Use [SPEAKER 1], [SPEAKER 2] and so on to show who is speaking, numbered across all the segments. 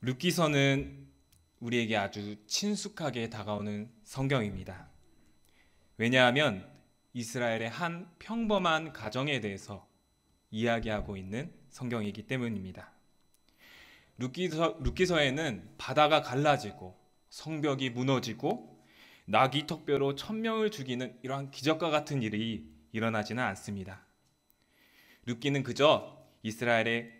[SPEAKER 1] 룻기서는 우리에게 아주 친숙하게 다가오는 성경입니다. 왜냐하면 이스라엘의 한 평범한 가정에 대해서 이야기하고 있는 성경이기 때문입니다. 룻기서에는 바다가 갈라지고 성벽이 무너지고 나귀 턱뼈로 1,000명을 죽이는 이러한 기적과 같은 일이 일어나지는 않습니다. 룻기는 그저 이스라엘의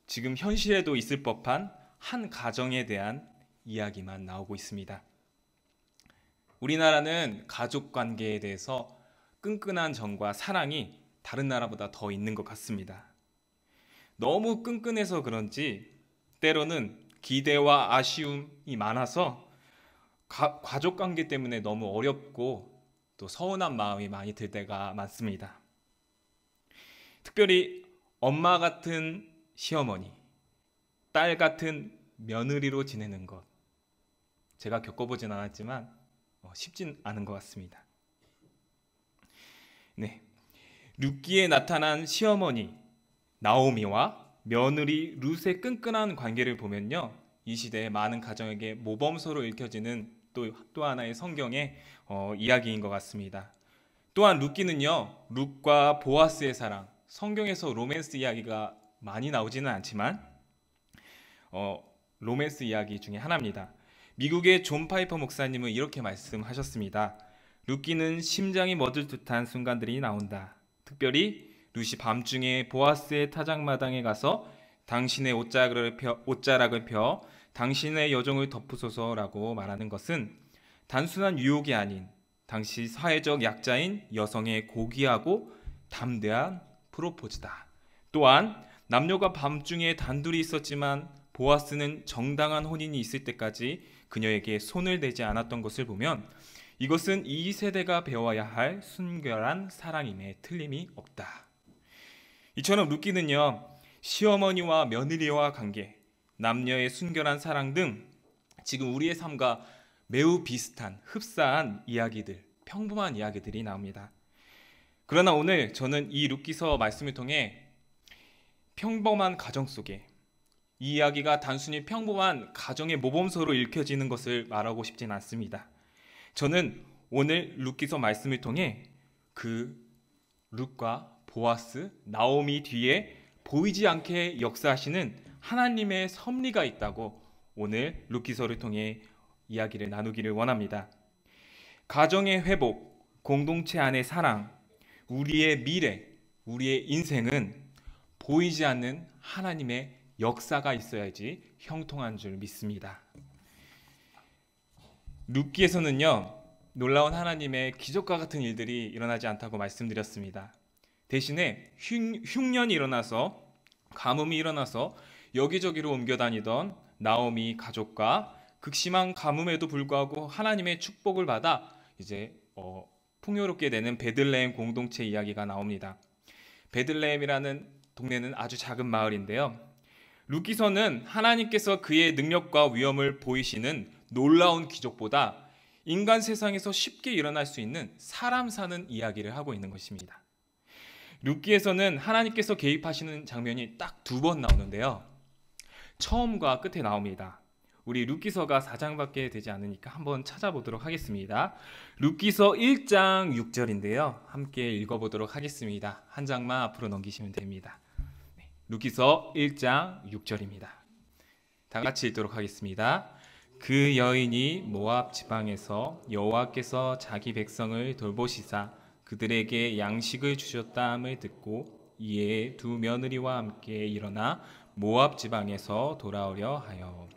[SPEAKER 1] 지금 현실에도 있을 법한 한 가정에 대한 이야기만 나오고 있습니다. 우리나라는 가족 관계에 대해서 끈끈한 정과 사랑이 다른 나라보다 더 있는 것 같습니다. 너무 끈끈해서 그런지 때로는 기대와 아쉬움이 많아서 가족 관계 때문에 너무 어렵고 또 서운한 마음이 많이 들 때가 많습니다. 특별히 엄마 같은 시어머니, 딸 같은 며느리로 지내는 것, 제가 겪어보진 않았지만 쉽진 않은 것 같습니다. 네, 룻기에 나타난 시어머니 나오미와 며느리 룻의 끈끈한 관계를 보면요, 이 시대의 많은 가정에게 모범서로 읽혀지는 또 하나의 성경의 이야기인 것 같습니다. 또한 룻기는요, 룻과 보아스의 사랑, 성경에서 로맨스 이야기가 많이 나오지는 않지만 로맨스 이야기 중에 하나입니다. 미국의 존 파이퍼 목사님은 이렇게 말씀하셨습니다. 룻기는 심장이 멎을 듯한 순간들이 나온다. 특별히 룻이 밤중에 보아스의 타작마당에 가서 당신의 옷자락을 펴 당신의 여종을 덮으소서라고 말하는 것은 단순한 유혹이 아닌 당시 사회적 약자인 여성의 고귀하고 담대한 프로포즈다. 또한 남녀가 밤중에 단둘이 있었지만 보아스는 정당한 혼인이 있을 때까지 그녀에게 손을 대지 않았던 것을 보면 이것은 이 세대가 배워야 할 순결한 사랑임에 틀림이 없다. 이처럼 룻기는요, 시어머니와 며느리와 관계, 남녀의 순결한 사랑 등 지금 우리의 삶과 매우 비슷한 흡사한 이야기들, 평범한 이야기들이 나옵니다. 그러나 오늘 저는 이 룻기서 말씀을 통해 평범한 가정 속에 이 이야기가 단순히 평범한 가정의 모범서로 읽혀지는 것을 말하고 싶진 않습니다. 저는 오늘 룻기서 말씀을 통해 그 룻과 보아스, 나오미 뒤에 보이지 않게 역사하시는 하나님의 섭리가 있다고 오늘 룻기서를 통해 이야기를 나누기를 원합니다. 가정의 회복, 공동체 안의 사랑, 우리의 미래, 우리의 인생은 보이지 않는 하나님의 역사가 있어야지 형통한 줄 믿습니다. 룻기에서는요, 놀라운 하나님의 기적과 같은 일들이 일어나지 않다고 말씀드렸습니다. 대신에 흉년이 일어나서, 가뭄이 일어나서 여기저기로 옮겨다니던 나오미 가족과 극심한 가뭄에도 불구하고 하나님의 축복을 받아 이제 풍요롭게 되는 베들레헴 공동체 이야기가 나옵니다. 베들레헴이라는 동네는 아주 작은 마을인데요, 룻기서는 하나님께서 그의 능력과 위엄을 보이시는 놀라운 기적보다 인간 세상에서 쉽게 일어날 수 있는 사람 사는 이야기를 하고 있는 것입니다. 룻기에서는 하나님께서 개입하시는 장면이 딱 2번 나오는데요, 처음과 끝에 나옵니다. 우리 룻기서가 4장밖에 되지 않으니까 한번 찾아보도록 하겠습니다. 룻기서 1장 6절인데요. 함께 읽어보도록 하겠습니다. 한 장만 앞으로 넘기시면 됩니다. 룻기서 1장 6절입니다. 다 같이 읽도록 하겠습니다. 그 여인이 모압 지방에서 여호와께서 자기 백성을 돌보시사 그들에게 양식을 주셨다함을 듣고 이에 2 며느리와 함께 일어나 모압 지방에서 돌아오려 하여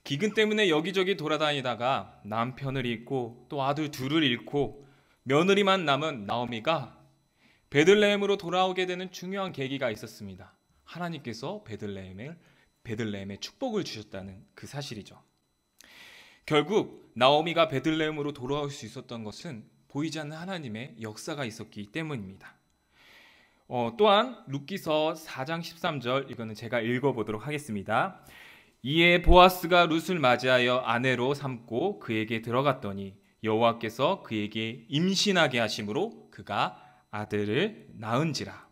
[SPEAKER 1] 기근 때문에 여기저기 돌아다니다가 남편을 잃고 또 아들 2을 잃고 며느리만 남은 나오미가 베들레헴으로 돌아오게 되는 중요한 계기가 있었습니다. 하나님께서 베들레헴에 축복을 주셨다는 그 사실이죠. 결국 나오미가 베들레헴으로 돌아올 수 있었던 것은 보이지 않는 하나님의 역사가 있었기 때문입니다. 또한 룻기서 4장 13절, 이거는 제가 읽어보도록 하겠습니다. 이에 보아스가 룻을 맞이하여 아내로 삼고 그에게 들어갔더니 여호와께서 그에게 임신하게 하심으로 그가 아들을 낳은지라.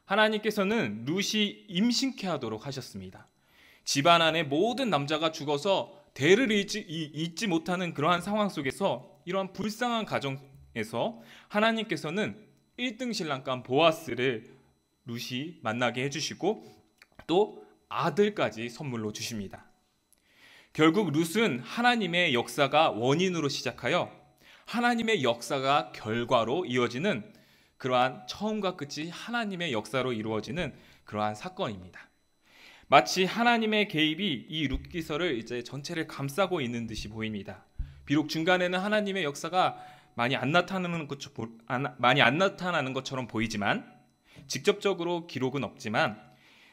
[SPEAKER 1] 하나님께서는 룻이 임신케 하도록 하셨습니다. 집안 안에 모든 남자가 죽어서 대를 잇지 못하는 그러한 상황 속에서 이러한 불쌍한 가정에서 하나님께서는 1등 신랑감 보아스를 룻이 만나게 해주시고 또 아들까지 선물로 주십니다. 결국 룻은 하나님의 역사가 원인으로 시작하여 하나님의 역사가 결과로 이어지는 그러한 처음과 끝이 하나님의 역사로 이루어지는 그러한 사건입니다. 마치 하나님의 개입이 이 룻기서를 이제 전체를 감싸고 있는 듯이 보입니다. 비록 중간에는 하나님의 역사가 많이 안 나타나는 것처럼 보이지만 직접적으로 기록은 없지만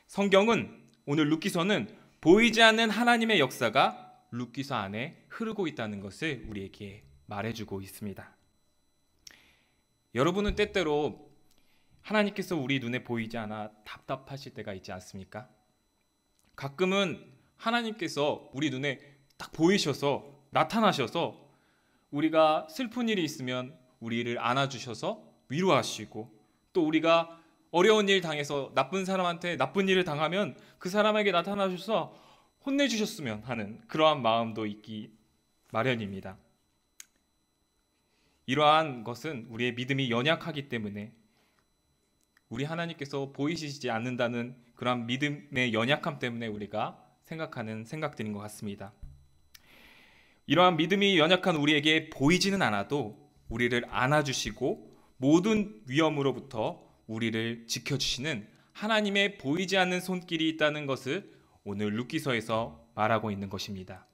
[SPEAKER 1] 성경은 오늘 룻기서는 보이지 않는 하나님의 역사가 룻기서 안에 흐르고 있다는 것을 우리에게 말해주고 있습니다. 여러분은 때때로 하나님께서 우리 눈에 보이지 않아 답답하실 때가 있지 않습니까? 가끔은 하나님께서 우리 눈에 딱 보이셔서 나타나셔서 우리가 슬픈 일이 있으면 우리를 안아주셔서 위로하시고 또 우리가 어려운 일 당해서 나쁜 사람한테 나쁜 일을 당하면 그 사람에게 나타나셔서 혼내주셨으면 하는 그러한 마음도 있기 마련입니다. 이러한 것은 우리의 믿음이 연약하기 때문에 우리 하나님께서 보이시지 않는다는 그러한 믿음의 연약함 때문에 우리가 생각하는 생각들인 것 같습니다. 이러한 믿음이 연약한 우리에게 보이지는 않아도 우리를 안아주시고 모든 위험으로부터 우리를 지켜주시는 하나님의 보이지 않는 손길이 있다는 것을 오늘 룻기서에서 말하고 있는 것입니다.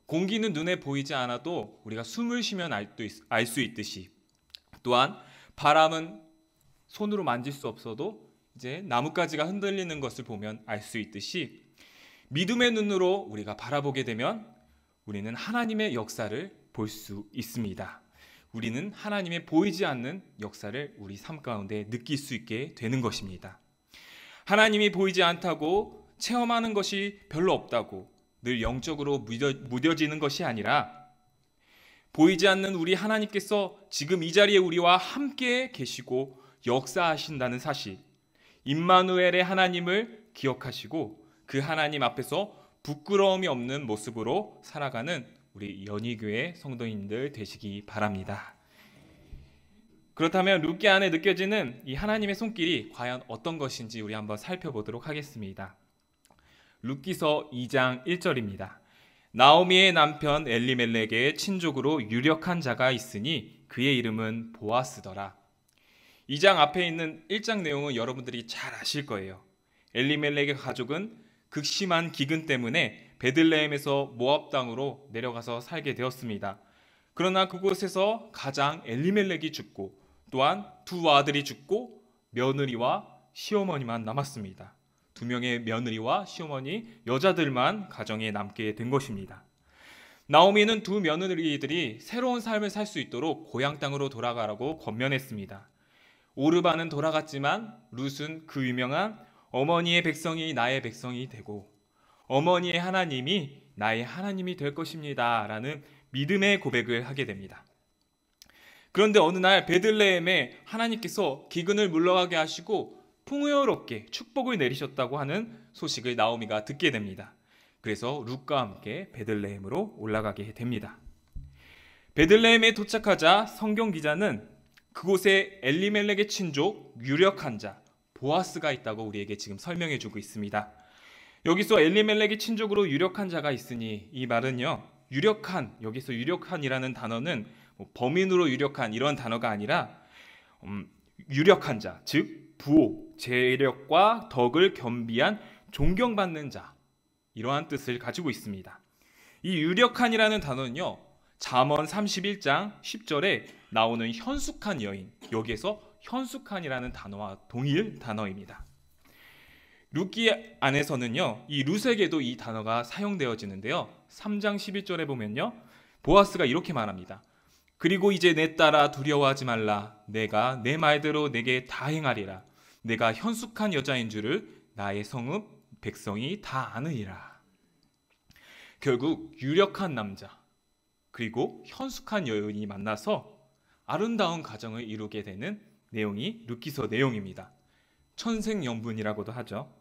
[SPEAKER 1] 공기는 눈에 보이지 않아도 우리가 숨을 쉬면 알 수 있듯이 또한 바람은 손으로 만질 수 없어도 이제 나뭇가지가 흔들리는 것을 보면 알 수 있듯이 믿음의 눈으로 우리가 바라보게 되면 우리는 하나님의 역사를 볼 수 있습니다. 우리는 하나님의 보이지 않는 역사를 우리 삶 가운데 느낄 수 있게 되는 것입니다. 하나님이 보이지 않다고 체험하는 것이 별로 없다고 늘 영적으로 무뎌지는 것이 아니라 보이지 않는 우리 하나님께서 지금 이 자리에 우리와 함께 계시고 역사하신다는 사실, 임마누엘의 하나님을 기억하시고 그 하나님 앞에서 부끄러움이 없는 모습으로 살아가는 우리 연희교회 성도님들 되시기 바랍니다. 그렇다면 룻기 안에 느껴지는 이 하나님의 손길이 과연 어떤 것인지 우리 한번 살펴보도록 하겠습니다. 룻기서 2장 1절입니다. 나오미의 남편 엘리멜렉의 친족으로 유력한 자가 있으니 그의 이름은 보아스더라. 2장 앞에 있는 1장 내용은 여러분들이 잘 아실 거예요. 엘리멜렉의 가족은 극심한 기근 때문에 베들레헴에서 모압 땅으로 내려가서 살게 되었습니다. 그러나 그곳에서 가장 엘리멜렉이 죽고 또한 두 아들이 죽고 며느리와 시어머니만 남았습니다. 두 명의 며느리와 시어머니 여자들만 가정에 남게 된 것입니다. 나오미는 두 며느리들이 새로운 삶을 살 수 있도록 고향 땅으로 돌아가라고 권면했습니다. 오르바는 돌아갔지만 룻은 그 유명한 어머니의 백성이 나의 백성이 되고 어머니의 하나님이 나의 하나님이 될 것입니다 라는 믿음의 고백을 하게 됩니다. 그런데 어느 날 베들레헴에 하나님께서 기근을 물러가게 하시고 풍요롭게 축복을 내리셨다고 하는 소식을 나오미가 듣게 됩니다. 그래서 룻과 함께 베들레헴으로 올라가게 됩니다. 베들레헴에 도착하자 성경 기자는 그곳에 엘리멜렉의 친족 유력한 자 보아스가 있다고 우리에게 지금 설명해 주고 있습니다. 여기서 엘리멜렉의 친족으로 유력한 자가 있으니 이 말은요, 유력한, 여기서 유력한이라는 단어는 범인으로 유력한 이런 단어가 아니라 유력한 자, 즉 부호, 재력과 덕을 겸비한 존경받는 자, 이러한 뜻을 가지고 있습니다. 이 유력한이라는 단어는요, 잠언 31장 10절에 나오는 현숙한 여인, 여기에서 현숙한이라는 단어와 동일 단어입니다. 룻기 안에서는요, 이 룻에게도 이 단어가 사용되어지는데요, 3장 11절에 보면요, 보아스가 이렇게 말합니다. 그리고 이제 내 딸아 두려워하지 말라. 내가 내 말대로 내게 다 행하리라. 내가 현숙한 여자인 줄을 나의 성읍 백성이 다 아느니라. 결국 유력한 남자 그리고 현숙한 여인이 만나서 아름다운 가정을 이루게 되는 내용이 룻기서 내용입니다. 천생연분이라고도 하죠.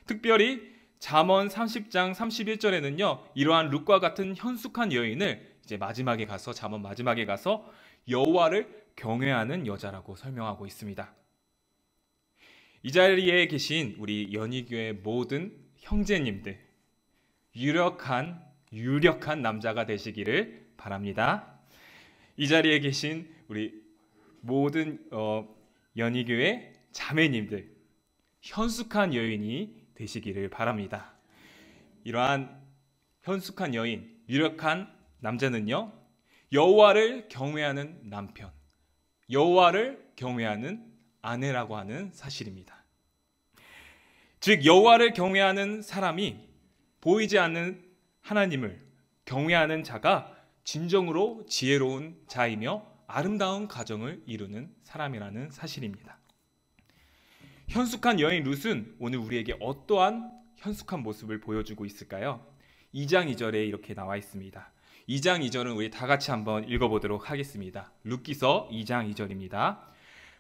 [SPEAKER 1] 특별히 잠언 30장 31절에는요. 이러한 룻과 같은 현숙한 여인을 이제 마지막에 가서 잠언 마지막에 가서 여호와를 경외하는 여자라고 설명하고 있습니다. 이 자리에 계신 우리 연희교회 모든 형제님들, 유력한 남자가 되시기를 바랍니다. 이 자리에 계신 우리 모든 연희교회 자매님들, 현숙한 여인이 되시기를 바랍니다. 이러한 현숙한 여인, 유력한 남자는요, 여호와를 경외하는 남편, 여호와를 경외하는 아내라고 하는 사실입니다. 즉 여호와를 경외하는 사람이 보이지 않는 하나님을 경외하는 자가 진정으로 지혜로운 자이며 아름다운 가정을 이루는 사람이라는 사실입니다. 현숙한 여인 룻은 오늘 우리에게 어떠한 현숙한 모습을 보여주고 있을까요? 2장 2절에 이렇게 나와 있습니다. 2장 2절은 우리 다 같이 한번 읽어보도록 하겠습니다. 룻기서 2장 2절입니다.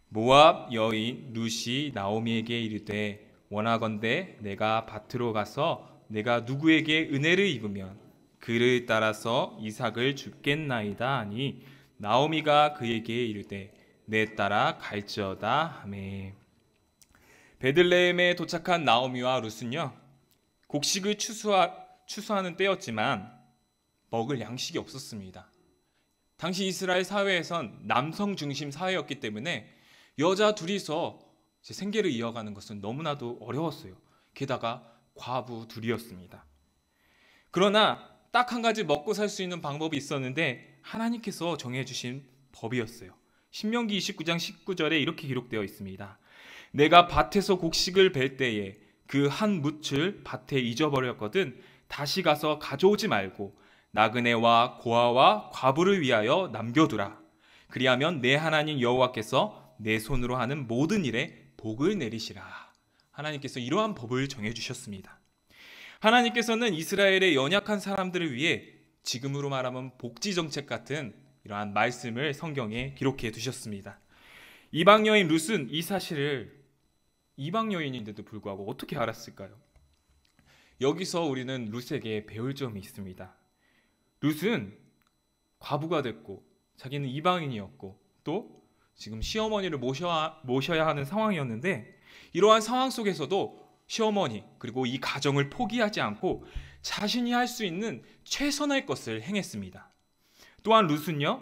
[SPEAKER 1] 모압 여인 룻이 나오미에게 이르되 원하건대 내가 밭으로 가서 내가 누구에게 은혜를 입으면 그를 따라서 이삭을 줍겠나이다 하니 나오미가 그에게 이르되 내 따라 갈지어다 하매. 베들레헴에 도착한 나오미와 룻은요, 곡식을 추수하는 때였지만 먹을 양식이 없었습니다. 당시 이스라엘 사회에선 남성 중심 사회였기 때문에 여자 둘이서 생계를 이어가는 것은 너무나도 어려웠어요. 게다가 과부 둘이었습니다. 그러나 딱 한 가지 먹고 살 수 있는 방법이 있었는데 하나님께서 정해주신 법이었어요. 신명기 29장 19절에 이렇게 기록되어 있습니다. 내가 밭에서 곡식을 벨 때에 그 한 뭇을 밭에 잊어버렸거든 다시 가서 가져오지 말고 나그네와 고아와 과부를 위하여 남겨두라. 그리하면 내 하나님 여호와께서 내 손으로 하는 모든 일에 복을 내리시라. 하나님께서 이러한 법을 정해주셨습니다. 하나님께서는 이스라엘의 연약한 사람들을 위해 지금으로 말하면 복지정책 같은 이러한 말씀을 성경에 기록해 두셨습니다. 이방 여인 룻은 이 사실을 이방 여인인데도 불구하고 어떻게 알았을까요? 여기서 우리는 룻에게 배울 점이 있습니다. 룻은 과부가 됐고 자기는 이방인이었고 또 지금 시어머니를 모셔야 하는 상황이었는데 이러한 상황 속에서도 시어머니 그리고 이 가정을 포기하지 않고 자신이 할 수 있는 최선의 것을 행했습니다. 또한 룻은요,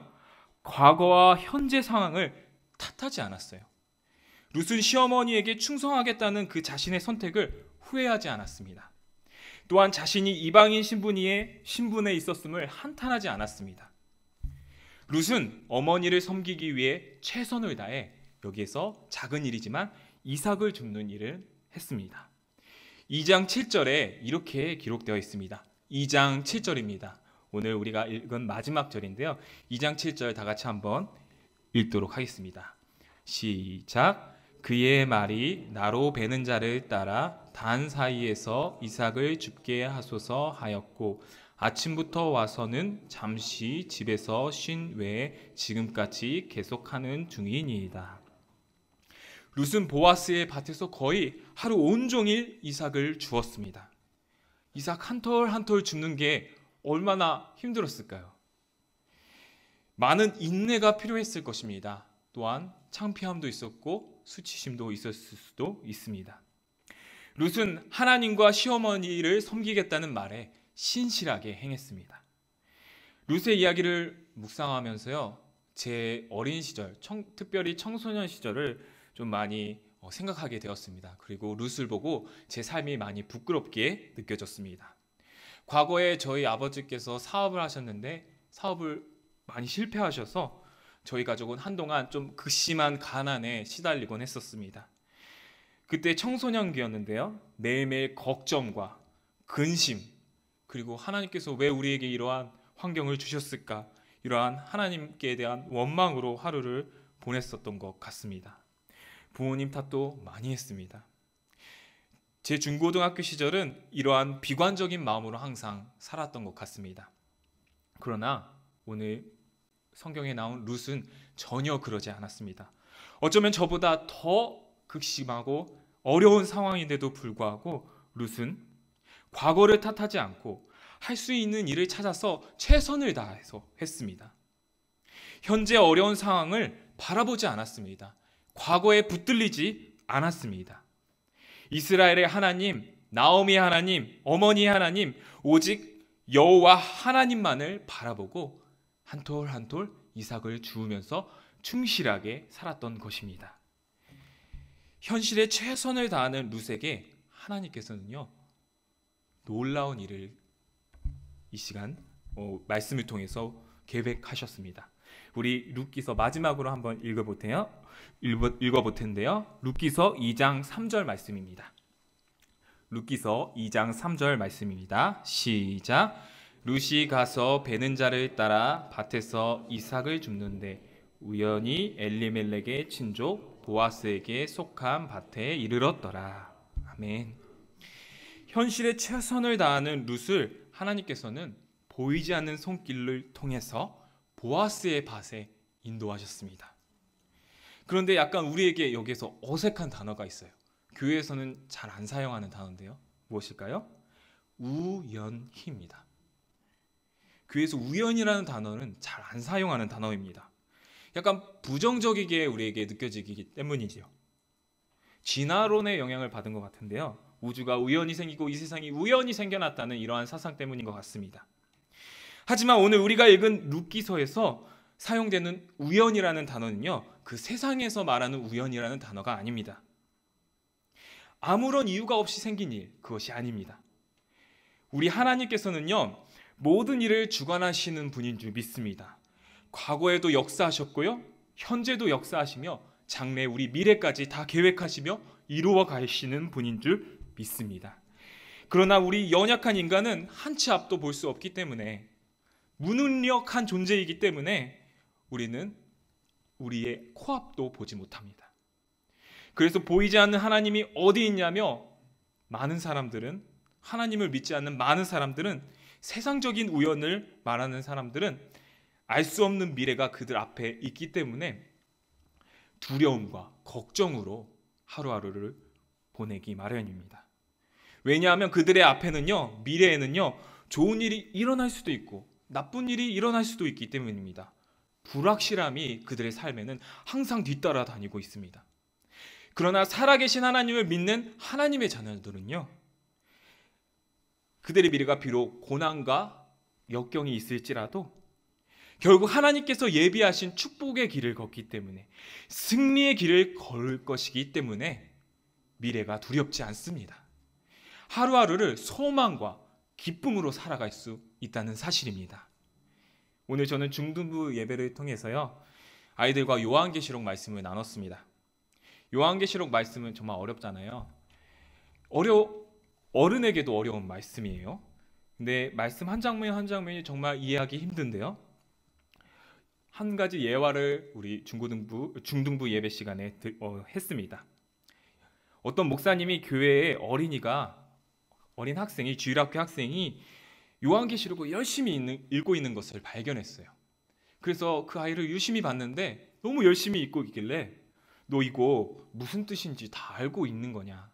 [SPEAKER 1] 과거와 현재 상황을 탓하지 않았어요. 룻은 시어머니에게 충성하겠다는 그 자신의 선택을 후회하지 않았습니다. 또한 자신이 이방인 신분에 있었음을 한탄하지 않았습니다. 룻은 어머니를 섬기기 위해 최선을 다해 여기에서 작은 일이지만 이삭을 줍는 일을 했습니다. 2장 7절에 이렇게 기록되어 있습니다. 2장 7절입니다. 오늘 우리가 읽은 마지막 절인데요. 2장 7절 다 같이 한번 읽도록 하겠습니다. 시작. 그의 말이 나로 베는 자를 따라 단 사이에서 이삭을 줍게 하소서 하였고 아침부터 와서는 잠시 집에서 쉰 외에 지금까지 계속하는 중이니이다. 룻은 보아스의 밭에서 거의 하루 온종일 이삭을 주었습니다. 이삭 한 털 한 털 줍는 게 얼마나 힘들었을까요? 많은 인내가 필요했을 것입니다. 또한 창피함도 있었고 수치심도 있었을 수도 있습니다. 룻은 하나님과 시어머니를 섬기겠다는 말에 신실하게 행했습니다. 룻의 이야기를 묵상하면서요, 제 어린 시절, 특별히 청소년 시절을 좀 많이 생각하게 되었습니다. 그리고 룻을 보고 제 삶이 많이 부끄럽게 느껴졌습니다. 과거에 저희 아버지께서 사업을 하셨는데 사업을 많이 실패하셔서 저희 가족은 한동안 좀 극심한 가난에 시달리곤 했었습니다. 그때 청소년기였는데요. 매일매일 걱정과 근심, 그리고 하나님께서 왜 우리에게 이러한 환경을 주셨을까? 이러한 하나님께 대한 원망으로 하루를 보냈었던 것 같습니다. 부모님 탓도 많이 했습니다. 제 중고등학교 시절은 이러한 비관적인 마음으로 항상 살았던 것 같습니다. 그러나 오늘 성경에 나온 룻은 전혀 그러지 않았습니다. 어쩌면 저보다 더 극심하고 어려운 상황인데도 불구하고 룻은 과거를 탓하지 않고 할 수 있는 일을 찾아서 최선을 다해서 했습니다. 현재 어려운 상황을 바라보지 않았습니다. 과거에 붙들리지 않았습니다. 이스라엘의 하나님, 나오미의 하나님, 어머니의 하나님, 오직 여호와 하나님만을 바라보고 한 돌 한 돌 이삭을 주우면서 충실하게 살았던 것입니다. 현실에 최선을 다하는 룻에게 하나님께서는요, 놀라운 일을 이 시간 말씀을 통해서 계획하셨습니다. 우리 룻기서 마지막으로 한번 읽어볼 텐데요. 룻기서 2장 3절 말씀입니다. 룻기서 2장 3절 말씀입니다. 시작. 룻이 가서 베는 자를 따라 밭에서 이삭을 줍는데 우연히 엘리멜렉의 친족 보아스에게 속한 밭에 이르렀더라. 아멘. 현실에 최선을 다하는 룻을 하나님께서는 보이지 않는 손길을 통해서 보아스의 밭에 인도하셨습니다. 그런데 약간 우리에게 여기에서 어색한 단어가 있어요. 교회에서는 잘 안 사용하는 단어인데요. 무엇일까요? 우연히입니다. 교회에서 우연이라는 단어는 잘 안 사용하는 단어입니다. 약간 부정적이게 우리에게 느껴지기 때문이지요. 진화론의 영향을 받은 것 같은데요. 우주가 우연히 생기고 이 세상이 우연히 생겨났다는 이러한 사상 때문인 것 같습니다. 하지만 오늘 우리가 읽은 룻기서에서 사용되는 우연이라는 단어는요, 그 세상에서 말하는 우연이라는 단어가 아닙니다. 아무런 이유가 없이 생긴 일, 그것이 아닙니다. 우리 하나님께서는요, 모든 일을 주관하시는 분인 줄 믿습니다. 과거에도 역사하셨고요, 현재도 역사하시며 장래 우리 미래까지 다 계획하시며 이루어 가시는 분인 줄 믿습니다. 그러나 우리 연약한 인간은 한 치 앞도 볼 수 없기 때문에, 무능력한 존재이기 때문에 우리는 우리의 코앞도 보지 못합니다. 그래서 보이지 않는 하나님이 어디 있냐며 많은 사람들은, 하나님을 믿지 않는 많은 사람들은, 세상적인 우연을 말하는 사람들은 알 수 없는 미래가 그들 앞에 있기 때문에 두려움과 걱정으로 하루하루를 보내기 마련입니다. 왜냐하면 그들의 앞에는요, 미래에는요, 좋은 일이 일어날 수도 있고 나쁜 일이 일어날 수도 있기 때문입니다. 불확실함이 그들의 삶에는 항상 뒤따라 다니고 있습니다. 그러나 살아계신 하나님을 믿는 하나님의 자녀들은요, 그들의 미래가 비록 고난과 역경이 있을지라도 결국 하나님께서 예비하신 축복의 길을 걷기 때문에, 승리의 길을 걸 것이기 때문에 미래가 두렵지 않습니다. 하루하루를 소망과 기쁨으로 살아갈 수 있다는 사실입니다. 오늘 저는 중등부 예배를 통해서요, 아이들과 요한계시록 말씀을 나눴습니다. 요한계시록 말씀은 정말 어렵잖아요. 어른에게도 어려운 말씀이에요. 근데 말씀 한 장면 한 장면이 정말 이해하기 힘든데요. 한 가지 예화를 우리 중등부 예배 시간에 했습니다. 어떤 목사님이 교회에 어린 학생이, 주일학교 학생이 요한계시록을 열심히 읽고 있는 것을 발견했어요. 그래서 그 아이를 유심히 봤는데 너무 열심히 읽고 있길래, 너 이거 무슨 뜻인지 다 알고 있는 거냐.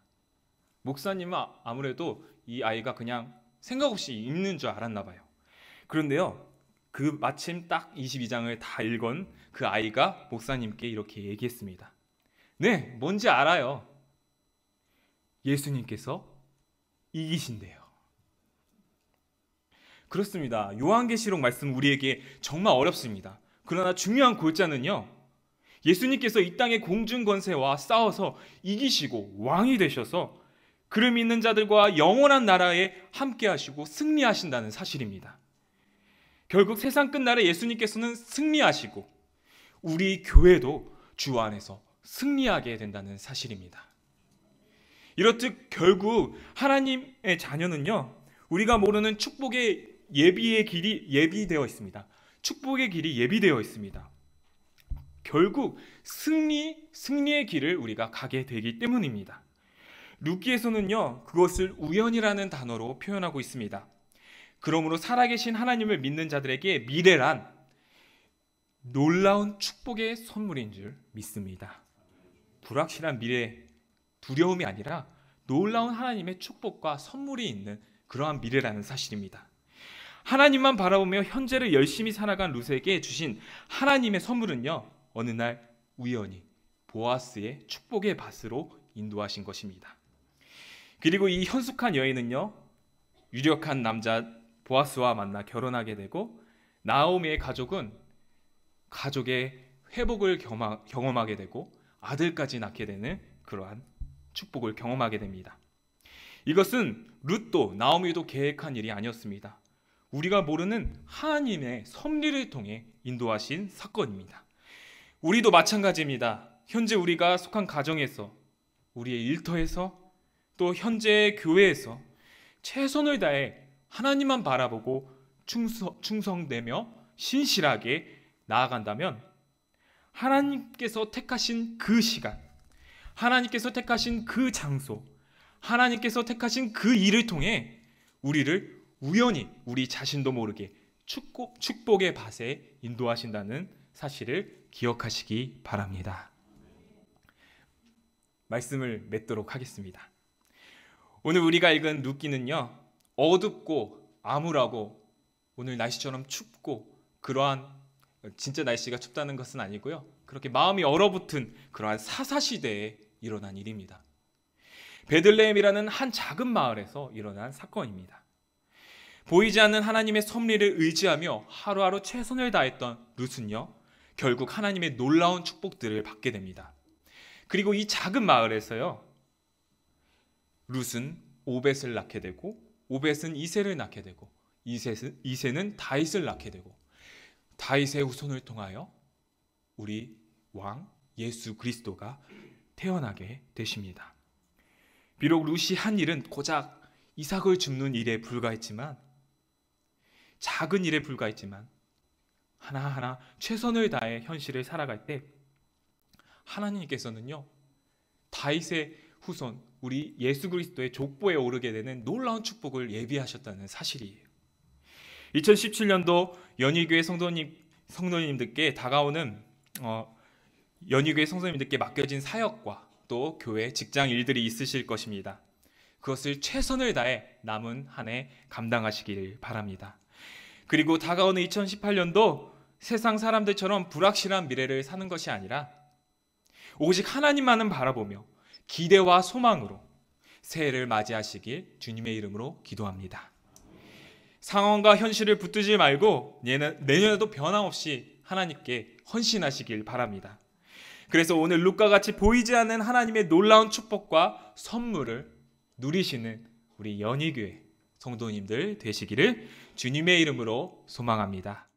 [SPEAKER 1] 목사님은 아무래도 이 아이가 그냥 생각 없이 읽는 줄 알았나 봐요. 그런데요, 그 마침 딱 22장을 다 읽은 그 아이가 목사님께 이렇게 얘기했습니다. 네, 뭔지 알아요. 예수님께서 이기신대요. 그렇습니다. 요한계시록 말씀 우리에게 정말 어렵습니다. 그러나 중요한 골자는요, 예수님께서 이 땅의 공중 권세와 싸워서 이기시고 왕이 되셔서 그를 믿는 자들과 영원한 나라에 함께 하시고 승리하신다는 사실입니다. 결국 세상 끝날에 예수님께서는 승리하시고 우리 교회도 주 안에서 승리하게 된다는 사실입니다. 이렇듯 결국 하나님의 자녀는요, 우리가 모르는 축복의 예비의 길이 예비되어 있습니다. 축복의 길이 예비되어 있습니다. 결국 승리의 길을 우리가 가게 되기 때문입니다. 룻기에서는요, 그것을 우연이라는 단어로 표현하고 있습니다. 그러므로 살아계신 하나님을 믿는 자들에게 미래란 놀라운 축복의 선물인 줄 믿습니다. 불확실한 미래, 두려움이 아니라 놀라운 하나님의 축복과 선물이 있는 그러한 미래라는 사실입니다. 하나님만 바라보며 현재를 열심히 살아간 룻에게 주신 하나님의 선물은요, 어느 날 우연히 보아스의 축복의 밭으로 인도하신 것입니다. 그리고 이 현숙한 여인은요, 유력한 남자 보아스와 만나 결혼하게 되고, 나오미의 가족은 가족의 회복을 경험하게 되고 아들까지 낳게 되는 그러한 축복을 경험하게 됩니다. 이것은 룻도 나오미도 계획한 일이 아니었습니다. 우리가 모르는 하나님의 섭리를 통해 인도하신 사건입니다. 우리도 마찬가지입니다. 현재 우리가 속한 가정에서, 우리의 일터에서, 또 현재의 교회에서 최선을 다해 하나님만 바라보고 충성되며 신실하게 나아간다면 하나님께서 택하신 그 시간, 하나님께서 택하신 그 장소, 하나님께서 택하신 그 일을 통해 우리를 우연히 우리 자신도 모르게 축복의 밭에 인도하신다는 사실을 기억하시기 바랍니다. 말씀을 맺도록 하겠습니다. 오늘 우리가 읽은 룻기는요, 어둡고 암울하고 오늘 날씨처럼 춥고 그러한, 진짜 날씨가 춥다는 것은 아니고요, 그렇게 마음이 얼어붙은 그러한 사사시대에 일어난 일입니다. 베들레헴이라는 한 작은 마을에서 일어난 사건입니다. 보이지 않는 하나님의 섭리를 의지하며 하루하루 최선을 다했던 룻은요, 결국 하나님의 놀라운 축복들을 받게 됩니다. 그리고 이 작은 마을에서요, 룻은 오벳을 낳게 되고, 오벳은 이새를 낳게 되고, 이새는 다윗을 낳게 되고, 다윗의 후손을 통하여 우리 왕 예수 그리스도가 태어나게 되십니다. 비록 룻이 한 일은 고작 이삭을 줍는 일에 불과했지만, 작은 일에 불과했지만 하나하나 최선을 다해 현실을 살아갈 때 하나님께서는요, 다윗의 후손 우리 예수 그리스도의 족보에 오르게 되는 놀라운 축복을 예비하셨다는 사실이에요. 2017년도 연희교회 성도님들께 다가오는 연희교회 성도님들께 맡겨진 사역과 또 교회 직장 일들이 있으실 것입니다. 그것을 최선을 다해 남은 한 해 감당하시길 바랍니다. 그리고 다가오는 2018년도 세상 사람들처럼 불확실한 미래를 사는 것이 아니라 오직 하나님만을 바라보며 기대와 소망으로 새해를 맞이하시길 주님의 이름으로 기도합니다. 상황과 현실을 붙들지 말고 내년에도 변함없이 하나님께 헌신하시길 바랍니다. 그래서 오늘 룻과 같이 보이지 않는 하나님의 놀라운 축복과 선물을 누리시는 우리 연희교회 성도님들 되시기를 주님의 이름으로 소망합니다.